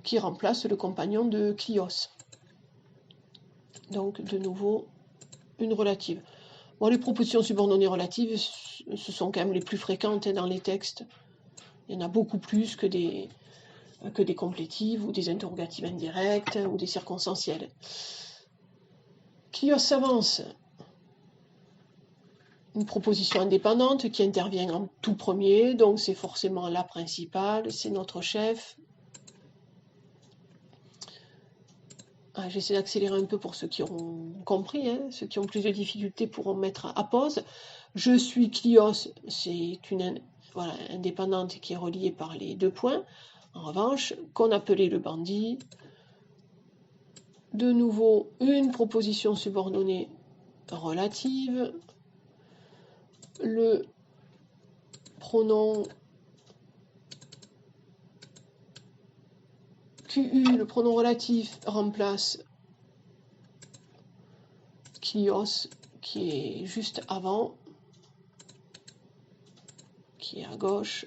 qui remplace le compagnon de Clios. Donc de nouveau une relative. Bon, les propositions subordonnées relatives, ce sont quand même les plus fréquentes dans les textes. Il y en a beaucoup plus que des complétives ou des interrogatives indirectes ou des circonstancielles. Clios s'avance. Une proposition indépendante qui intervient en tout premier, donc c'est forcément la principale, c'est notre chef. J'essaie d'accélérer un peu pour ceux qui auront compris, hein. Ceux qui ont plus de difficultés pourront mettre à pause. Je suis Clios, c'est une indépendante qui est reliée par les 2 points. En revanche, qu'on appelait le bandit. De nouveau, une proposition subordonnée relative. Le pronom QU, le pronom relatif, remplace Clios, qui est juste avant, qui est à gauche.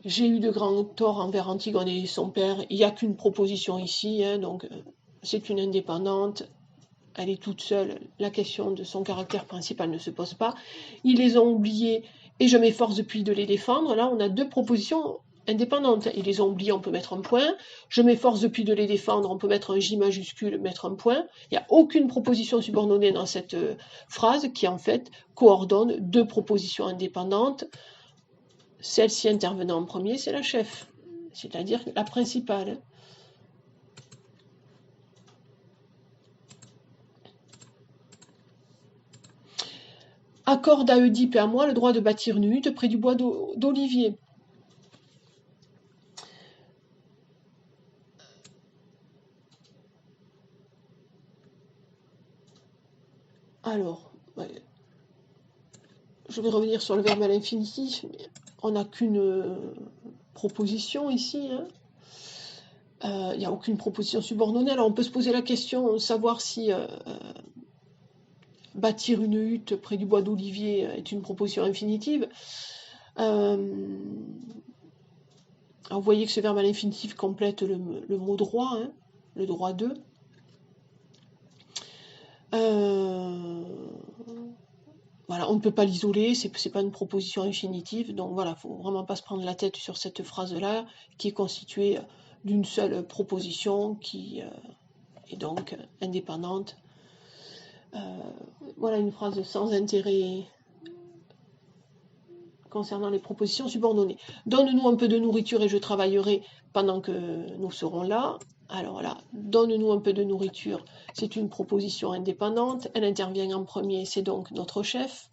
J'ai eu de grands torts envers Antigone et son père. Il n'y a qu'une proposition ici, hein, donc c'est une indépendante. Elle est toute seule, la question de son caractère principal ne se pose pas. Ils les ont oubliés et je m'efforce depuis de les défendre. Là, on a 2 propositions indépendantes. Ils les ont oubliés, on peut mettre un point. Je m'efforce depuis de les défendre, on peut mettre un J majuscule, mettre un point. Il n'y a aucune proposition subordonnée dans cette phrase qui, en fait, coordonne 2 propositions indépendantes. Celle-ci intervenant en premier, c'est la chef. c'est-à-dire la principale. Hein. Accorde à Oedipe et à moi le droit de bâtir une hutte près du bois d'olivier. Alors, ouais, je vais revenir sur le verbe à l'infinitif, mais on n'a qu'une proposition ici. Hein. Il n'y a aucune proposition subordonnée. Alors on peut se poser la question, savoir si bâtir une hutte près du bois d'olivier est une proposition infinitive. Alors vous voyez que ce verbe à l'infinitif complète le mot droit, hein, le droit de. Voilà, on ne peut pas l'isoler, c'est pas une proposition infinitive, donc voilà, faut vraiment pas se prendre la tête sur cette phrase-là, qui est constituée d'une seule proposition qui est donc indépendante. Voilà une phrase sans intérêt concernant les propositions subordonnées. Donne-nous un peu de nourriture et je travaillerai pendant que nous serons là. Alors là, donne-nous un peu de nourriture, c'est une proposition indépendante, elle intervient en premier, c'est donc notre chef.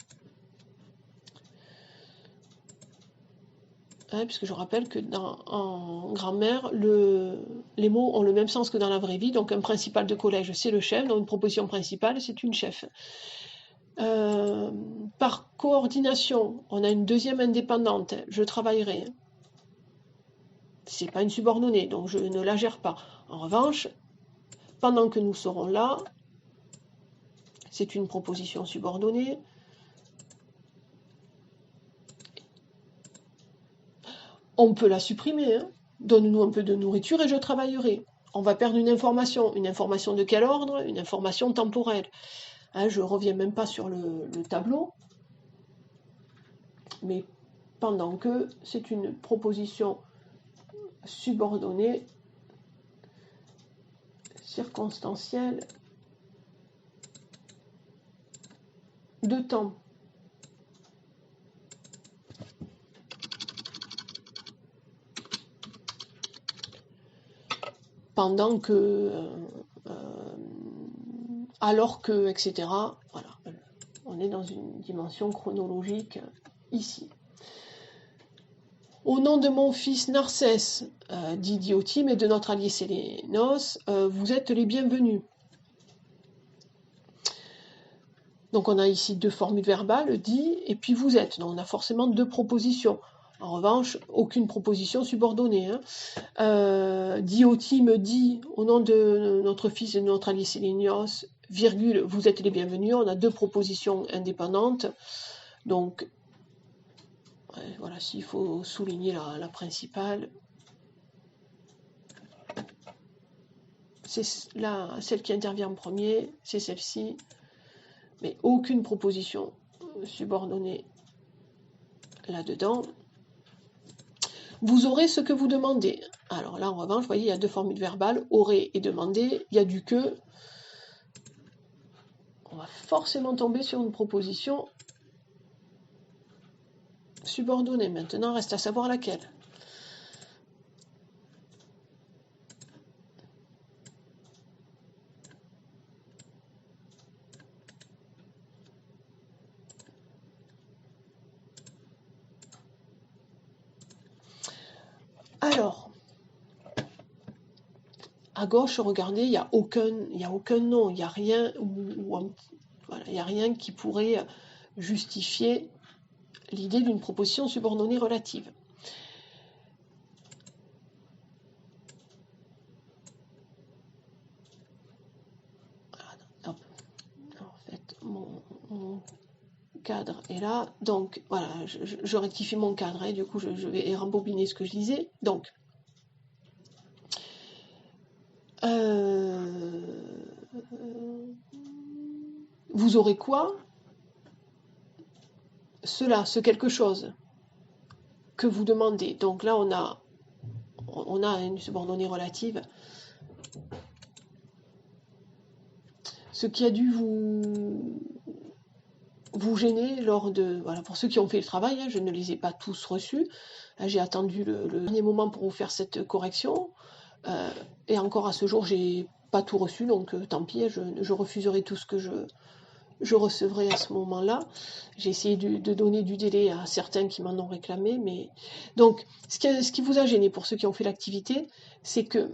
Hein, puisque je rappelle que en grammaire, les mots ont le même sens que dans la vraie vie, donc un principal de collège, c'est le chef, donc une proposition principale, c'est une chef. Par coordination, on a une deuxième indépendante, je travaillerai. C'est pas une subordonnée, donc je ne la gère pas. En revanche, pendant que nous serons là, c'est une proposition subordonnée. On peut la supprimer. Hein. Donne-nous un peu de nourriture et je travaillerai. On va perdre une information. Une information de quel ordre? Une information temporelle. Hein, je ne reviens même pas sur le tableau. Mais pendant que c'est une proposition subordonnée, circonstancielle, de temps. Pendant que, alors que, etc. Voilà, on est dans une dimension chronologique ici. Au nom de mon fils Narcès, dit Diotima, et de notre allié Sélénos, vous êtes les bienvenus. Donc on a ici deux formules verbales, dit et puis vous êtes. Donc on a forcément deux propositions. En revanche, aucune proposition subordonnée. Hein. Diotima dit au nom de notre fils et de notre allié Sélénos, virgule, vous êtes les bienvenus. On a deux propositions indépendantes. Donc voilà, s'il faut souligner la principale. C'est celle qui intervient en premier, c'est celle-ci. Mais aucune proposition subordonnée là-dedans. Vous aurez ce que vous demandez. Alors là, en revanche, vous voyez, il y a deux formules verbales, aurait et demander. Il y a du que. On va forcément tomber sur une proposition subordonnée. Maintenant, reste à savoir laquelle. Alors, à gauche, regardez, il n'y a aucun nom, il n'y a rien, voilà, il n'y a rien qui pourrait justifier l'idée d'une proposition subordonnée relative. Hop. En fait, mon cadre est là, donc voilà, je rectifie mon cadre, et du coup je vais rembobiner ce que je disais. Donc, vous aurez quoi? Cela, ce quelque chose que vous demandez. Donc là, on a une subordonnée relative. Ce qui a dû vous gêner lors de... Voilà, pour ceux qui ont fait le travail, hein, je ne les ai pas tous reçus. J'ai attendu le dernier moment pour vous faire cette correction. Et encore à ce jour, j'ai pas tout reçu, donc tant pis, je refuserai tout ce que je recevrai à ce moment-là. J'ai essayé de donner du délai à certains qui m'en ont réclamé, mais donc ce qui vous a gêné pour ceux qui ont fait l'activité, c'est que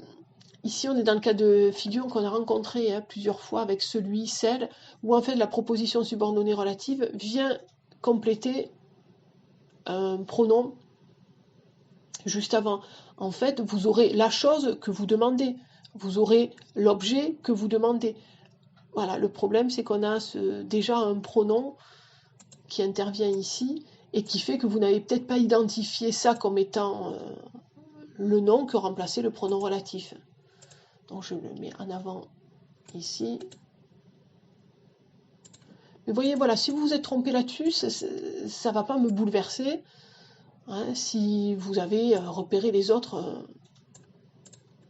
ici on est dans le cas de figure qu'on a rencontré plusieurs fois avec celui, celle, où en fait la proposition subordonnée relative vient compléter un pronom juste avant. En fait, vous aurez la chose que vous demandez, vous aurez l'objet que vous demandez. Voilà, le problème c'est qu'on a déjà un pronom qui intervient ici et qui fait que vous n'avez peut-être pas identifié ça comme étant le nom que remplaçait le pronom relatif. Donc je le mets en avant ici. Mais voyez, voilà, si vous vous êtes trompé là-dessus, ça ne va pas me bouleverser. Hein, si vous avez repéré les autres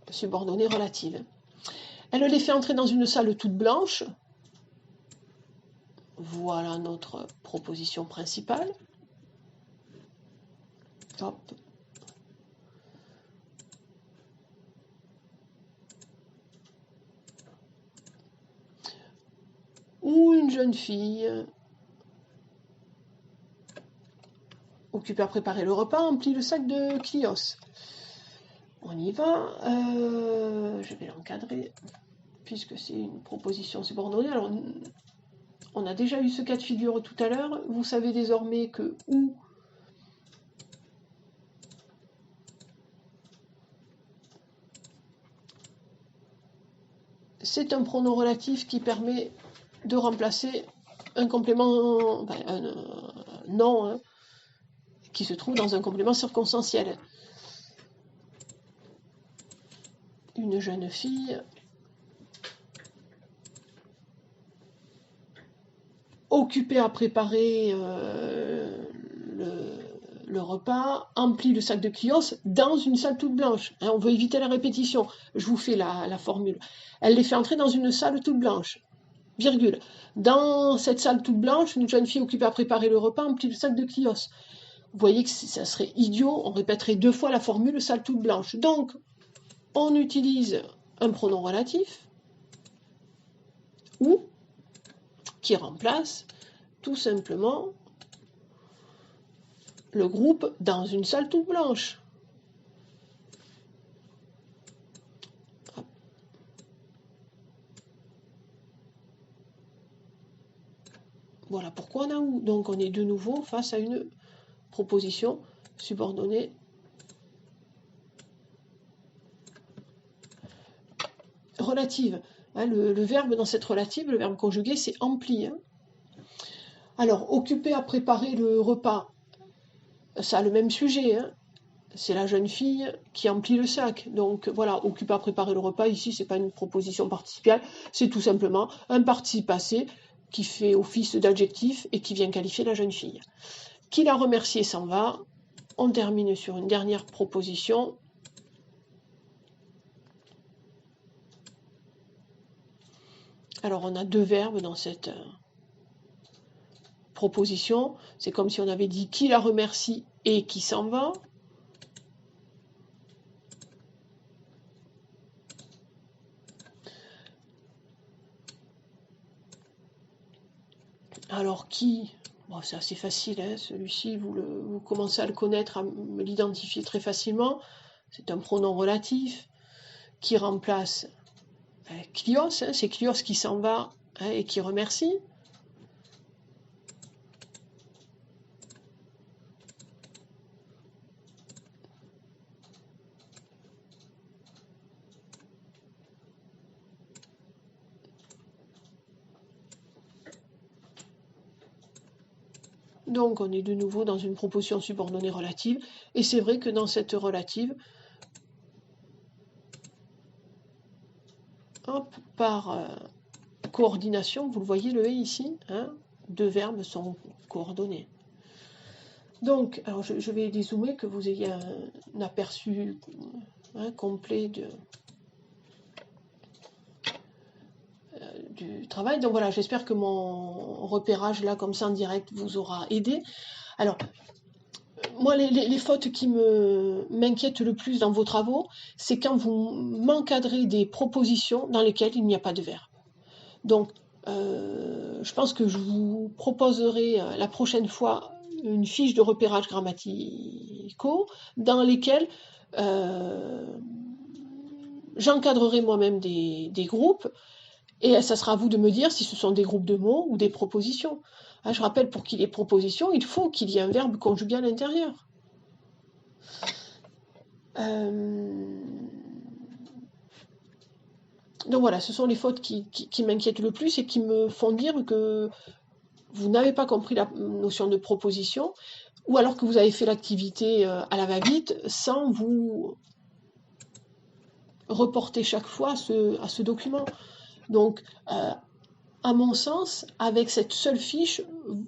subordonnées relatives. Elle les fait entrer dans une salle toute blanche. Voilà notre proposition principale. Hop. Ou une jeune fille occupée à préparer le repas emplit le sac de Clios. On y va. Je vais l'encadrer puisque c'est une proposition subordonnée. Alors, on a déjà eu ce cas de figure tout à l'heure. Vous savez désormais que ou c'est un pronom relatif qui permet de remplacer un complément, enfin, un nom hein, qui se trouve dans un complément circonstanciel. Une jeune fille occupée à préparer le repas, emplit le sac de Clios dans une salle toute blanche. Hein, on veut éviter la répétition. Je vous fais la formule. Elle les fait entrer dans une salle toute blanche. Virgule. Dans cette salle toute blanche, une jeune fille occupée à préparer le repas emplit le sac de Clios. Vous voyez que ça serait idiot, on répéterait 2 fois la formule salle toute blanche. Donc, on utilise un pronom relatif, ou, qui remplace tout simplement le groupe dans une salle toute blanche. Voilà pourquoi on a ou. Donc on est de nouveau face à une proposition subordonnée relative. Hein, le verbe dans cette relative, le verbe conjugué, c'est empli. Hein. Alors, occuper à préparer le repas, ça a le même sujet. Hein. C'est la jeune fille qui emplit le sac. Donc voilà, occuper à préparer le repas, ici, c'est pas une proposition participiale, c'est tout simplement un participe passé qui fait office d'adjectif et qui vient qualifier la jeune fille. Qui l'a remercié s'en va. On termine sur une dernière proposition. Alors on a 2 verbes dans cette proposition. C'est comme si on avait dit qui la remercie et qui s'en va. Alors qui, bon, c'est assez facile, hein, celui-ci, vous commencez à le connaître, à l'identifier très facilement. C'est un pronom relatif qui remplace Clios, hein, c'est Clios qui s'en va hein, et qui remercie. Donc on est de nouveau dans une proposition subordonnée relative, et c'est vrai que dans cette relative, hop, par coordination, vous le voyez le « et » ici, hein, 2 verbes sont coordonnés. Donc, alors je vais dézoomer que vous ayez un aperçu hein, complet du travail. Donc voilà, j'espère que mon repérage là, comme ça en direct, vous aura aidé. Alors, moi, les fautes qui m'inquiètent le plus dans vos travaux, c'est quand vous m'encadrez des propositions dans lesquelles il n'y a pas de verbe. Donc, je pense que je vous proposerai la prochaine fois une fiche de repérage grammaticaux dans lesquels j'encadrerai moi-même des groupes et ça sera à vous de me dire si ce sont des groupes de mots ou des propositions. Hein, je rappelle, pour qu'il y ait proposition, il faut qu'il y ait un verbe conjugué à l'intérieur. Donc voilà, ce sont les fautes qui m'inquiètent le plus et qui me font dire que vous n'avez pas compris la notion de proposition, ou alors que vous avez fait l'activité à la va-vite sans vous reporter chaque fois à ce document. Donc, à mon sens, avec cette seule fiche,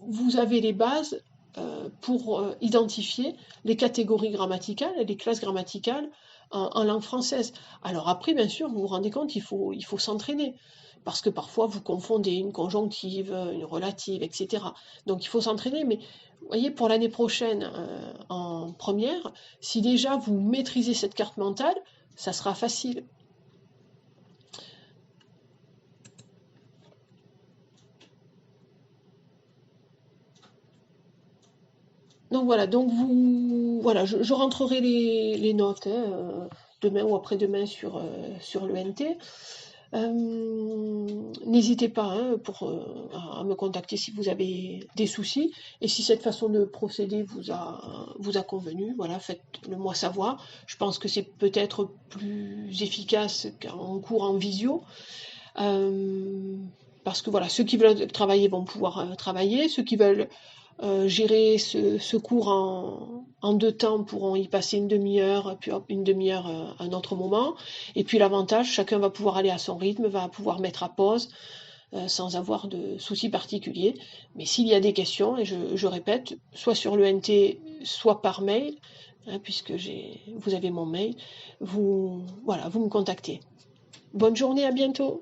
vous avez les bases pour identifier les catégories grammaticales et les classes grammaticales en langue française. Alors après, bien sûr, vous vous rendez compte, il faut s'entraîner. Parce que parfois, vous confondez une conjonctive, une relative, etc. Donc il faut s'entraîner. Mais vous voyez, pour l'année prochaine, en première, si déjà vous maîtrisez cette carte mentale, ça sera facile. Donc voilà, voilà, je rentrerai les notes hein, demain ou après-demain sur l'ENT. N'hésitez pas hein, à me contacter si vous avez des soucis et si cette façon de procéder vous a convenu, voilà, faites-le moi savoir. Je pense que c'est peut-être plus efficace qu'en cours en visio. Parce que voilà, ceux qui veulent travailler vont pouvoir travailler, ceux qui veulent gérer ce cours en deux temps pourront y passer une demi-heure, puis une demi-heure un autre moment. Et puis l'avantage, chacun va pouvoir aller à son rythme, va pouvoir mettre à pause sans avoir de soucis particuliers. Mais s'il y a des questions, et je répète, soit sur l'ENT, soit par mail, hein, puisque vous avez mon mail, voilà, vous me contactez. Bonne journée, à bientôt.